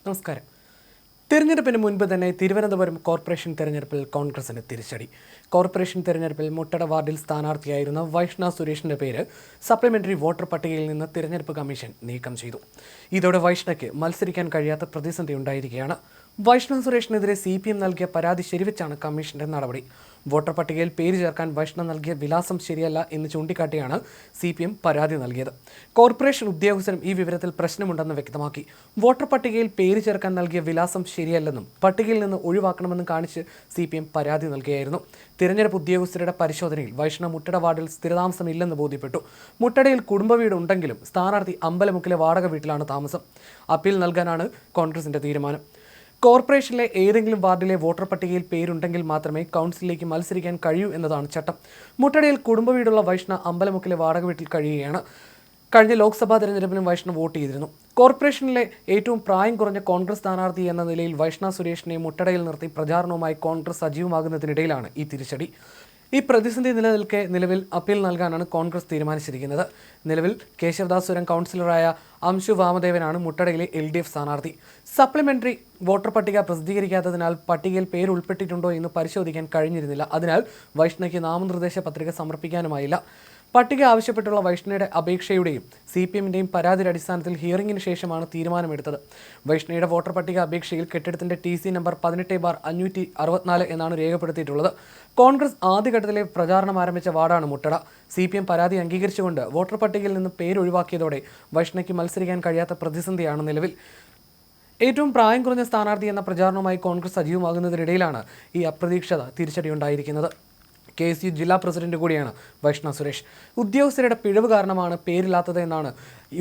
നമസ്കാരം. തിരഞ്ഞെടുപ്പിന് മുൻപ് തന്നെ തിരുവനന്തപുരം കോർപ്പറേഷൻ തെരഞ്ഞെടുപ്പിൽ കോൺഗ്രസിന് തിരിച്ചടി. കോർപ്പറേഷൻ തെരഞ്ഞെടുപ്പിൽ മുട്ടട വാർഡിൽ സ്ഥാനാർത്ഥിയായിരുന്ന വൈഷ്ണ സുരേഷിന്റെ പേര് സപ്ലിമെന്ററി വോട്ടർ പട്ടികയിൽ നിന്ന് തിരഞ്ഞെടുപ്പ് കമ്മീഷൻ നീക്കം ചെയ്തു. ഇതോടെ വൈഷ്ണയ്ക്ക് മത്സരിക്കാൻ കഴിയാത്ത പ്രതിസന്ധി ഉണ്ടായിരിക്കുകയാണ്. വൈഷ്ണ സുരേഷിനെതിരെ CPM നൽകിയ പരാതി ശരിവെച്ചാണ് കമ്മീഷന്റെ നടപടി. വോട്ടർ പട്ടികയിൽ പേര് ചേർക്കാൻ വൈഷ്ണ നൽകിയ വിലാസം ശരിയല്ല എന്ന് ചൂണ്ടിക്കാട്ടിയാണ് CPM പരാതി നൽകിയത്. കോർപ്പറേഷൻ ഉദ്യോഗസ്ഥരും ഈ വിവരത്തിൽ പ്രശ്നമുണ്ടെന്ന് വ്യക്തമാക്കി. വോട്ടർ പട്ടികയിൽ പേര് ചേർക്കാൻ നൽകിയ വിലാസം ശരിയല്ലെന്നും പട്ടികയിൽ നിന്ന് ഒഴിവാക്കണമെന്നും കാണിച്ച് CPM പരാതി നൽകിയായിരുന്നു. തിരഞ്ഞെടുപ്പ് ഉദ്യോഗസ്ഥരുടെ പരിശോധനയിൽ വൈഷ്ണ മുട്ടട വാർഡിൽ സ്ഥിരതാമസമില്ലെന്ന് ബോധ്യപ്പെട്ടു. മുട്ടടയിൽ കുടുംബ വീട് ഉണ്ടെങ്കിലും സ്ഥാനാർത്ഥി അമ്പലമുക്കിലെ വാടക വീട്ടിലാണ് താമസം. അപ്പീൽ നൽകാനാണ് കോൺഗ്രസിന്റെ തീരുമാനം. കോർപ്പറേഷനിലെ ഏതെങ്കിലും വാർഡിലെ വോട്ടർ പട്ടികയിൽ പേരുണ്ടെങ്കിൽ മാത്രമേ കൗൺസിലിലേക്ക് മത്സരിക്കാൻ കഴിയൂ എന്നതാണ് ചട്ടം. മുട്ടടയിൽ കുടുംബ വീടുള്ള വൈഷ്ണ അമ്പലമുക്കിലെ വാടക വീട്ടിൽ കഴിയുകയാണ്. കഴിഞ്ഞ ലോക്സഭാ തെരഞ്ഞെടുപ്പിലും വൈഷ്ണ വോട്ട് ചെയ്തിരുന്നു. കോർപ്പറേഷനിലെ ഏറ്റവും പ്രായം കുറഞ്ഞ കോൺഗ്രസ് സ്ഥാനാർത്ഥി എന്ന നിലയിൽ വൈഷ്ണ സുരേഷിനെ മുട്ടടയിൽ നിർത്തി പ്രചാരണവുമായി കോൺഗ്രസ് സജീവമാകുന്നതിനിടയിലാണ് ഈ തിരിച്ചടി. ഈ പ്രതിസന്ധി നിലനിൽക്കെ നിലവിൽ അപ്പീൽ നൽകാനാണ് കോൺഗ്രസ് തീരുമാനിച്ചിരിക്കുന്നത്. നിലവിൽ കേശവദാസുരം കൗൺസിലറായ അംശു വാമദേവനാണ് മുട്ടടയിലെ LDF സ്ഥാനാർത്ഥി. സപ്ലിമെന്ററി വോട്ടർ പട്ടിക പ്രസിദ്ധീകരിക്കാത്തതിനാൽ പട്ടികയിൽ പേര് ഉൾപ്പെട്ടിട്ടുണ്ടോ എന്ന് പരിശോധിക്കാൻ കഴിഞ്ഞിരുന്നില്ല. അതിനാൽ വൈഷ്ണയ്ക്ക് നാമനിർദ്ദേശ പത്രിക സമർപ്പിക്കാനുമായില്ല. പട്ടിക ആവശ്യപ്പെട്ടുള്ള വൈഷ്ണയുടെ അപേക്ഷയുടെയും CPMന്റെയും പരാതിയുടെ അടിസ്ഥാനത്തിൽ ഹിയറിംഗിന് ശേഷമാണ് തീരുമാനമെടുത്തത്. വൈഷ്ണയുടെ വോട്ടർ പട്ടിക അപേക്ഷയിൽ കെട്ടിടത്തിന്റെ TC നമ്പർ 18/564 എന്നാണ് രേഖപ്പെടുത്തിയിട്ടുള്ളത്. കോൺഗ്രസ് ആദ്യഘട്ടത്തിലെ പ്രചാരണം ആരംഭിച്ച വാർഡാണ് മുട്ടട. CPM പരാതി അംഗീകരിച്ചുകൊണ്ട് വോട്ടർ പട്ടികയിൽ നിന്ന് പേര് ഒഴിവാക്കിയതോടെ വൈഷ്ണയ്ക്ക് മത്സരിക്കാൻ കഴിയാത്ത പ്രതിസന്ധിയാണ് നിലവിൽ. ഏറ്റവും പ്രായം കുറഞ്ഞ സ്ഥാനാർത്ഥി എന്ന പ്രചാരണവുമായി കോൺഗ്രസ് സജീവമാകുന്നതിനിടയിലാണ് ഈ അപ്രതീക്ഷിത തിരിച്ചടിയുണ്ടായിരിക്കുന്നത്. KSU ജില്ലാ പ്രസിഡന്റ് കൂടിയാണ് വൈഷ്ണ സുരേഷ്. ഉദ്യോഗസ്ഥരുടെ പിഴവ് കാരണമാണ് പേരില്ലാത്തത് എന്നാണ്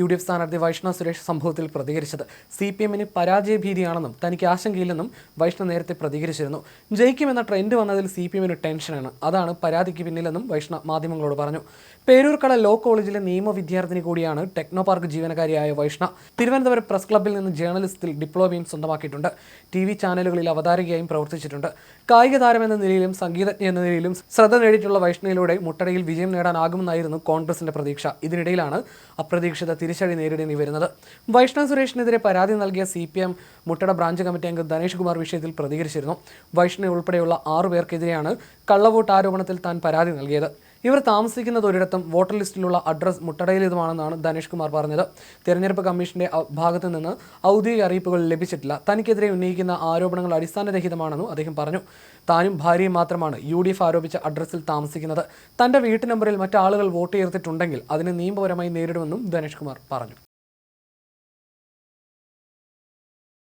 UDF സ്ഥാനാർത്ഥി വൈഷ്ണ സുരേഷ് സംഭവത്തിൽ പ്രതികരിച്ചത്. CPMന് പരാജയഭീതിയാണെന്നും തനിക്ക് ആശങ്കയില്ലെന്നും വൈഷ്ണ നേരത്തെ പ്രതികരിച്ചിരുന്നു. ജയിക്കുമെന്ന ട്രെൻഡ് വന്നതിൽ CPMന് ടെൻഷനാണ്. അതാണ് പരാതിക്ക് പിന്നിലെന്നും വൈഷ്ണ മാധ്യമങ്ങളോട് പറഞ്ഞു. പേരൂർക്കട ലോ കോളേജിലെ നിയമ വിദ്യാർത്ഥിനി കൂടിയാണ് ടെക്നോ പാർക്ക് ജീവനക്കാരിയായ വൈഷ്ണ. തിരുവനന്തപുരം പ്രസ് ക്ലബ്ബിൽ നിന്ന് ജേർണലിസ്റ്റിൽ ഡിപ്ലോമയും സ്വന്തമാക്കിയിട്ടുണ്ട്. TV ചാനലുകളിൽ അവതാരകയായും പ്രവർത്തിച്ചിട്ടുണ്ട്. കായിക താരമെന്ന നിലയിലും സംഗീതജ്ഞ എന്ന നിലയിലും ശ്രദ്ധ നേടിയിട്ടുള്ള വൈഷ്ണയിലൂടെ മുട്ടടയിൽ വിജയം നേടാനാകുമെന്നായിരുന്നു കോൺഗ്രസിന്റെ പ്രതീക്ഷ. ഇതിനിടയിലാണ് അപ്രതീക്ഷിത തിരിച്ചടി നേരിടേണ്ടി വരുന്നത്. വൈഷ്ണ സുരേഷിനെതിരെ പരാതി നൽകിയ CPM മുട്ടട ബ്രാഞ്ച് കമ്മിറ്റി അംഗം ധനേഷ് കുമാർ വിഷയത്തിൽ പ്രതികരിച്ചിരുന്നു. വൈഷ്ണ ഉൾപ്പെടെയുള്ള 6 പേർക്കെതിരെയാണ് കള്ളവോട്ട് ആരോപണത്തിൽ താൻ പരാതി നൽകിയത്. ഇവർ താമസിക്കുന്നത് ഒരിടത്തും വോട്ടർ ലിസ്റ്റിലുള്ള അഡ്രസ് മുട്ടടയിലേതുമാണെന്നാണ് ധനേഷ് കുമാർ പറഞ്ഞത്. തെരഞ്ഞെടുപ്പ് കമ്മീഷന്റെ ഭാഗത്തു നിന്ന് ഔദ്യോഗിക അറിയിപ്പുകൾ ലഭിച്ചിട്ടില്ല. തനിക്കെതിരെ ഉന്നയിക്കുന്ന ആരോപണങ്ങൾ അടിസ്ഥാനരഹിതമാണെന്നും അദ്ദേഹം പറഞ്ഞു. താനും ഭാര്യയും മാത്രമാണ് UDF ആരോപിച്ച അഡ്രസ്സിൽ താമസിക്കുന്നത്. തന്റെ വീട്ടു നമ്പറിൽ മറ്റാളുകൾ വോട്ട് ചേർത്തിട്ടുണ്ടെങ്കിൽ അതിനെ നിയമപരമായി നേരിടുമെന്നും ധനേഷ് കുമാർ പറഞ്ഞു.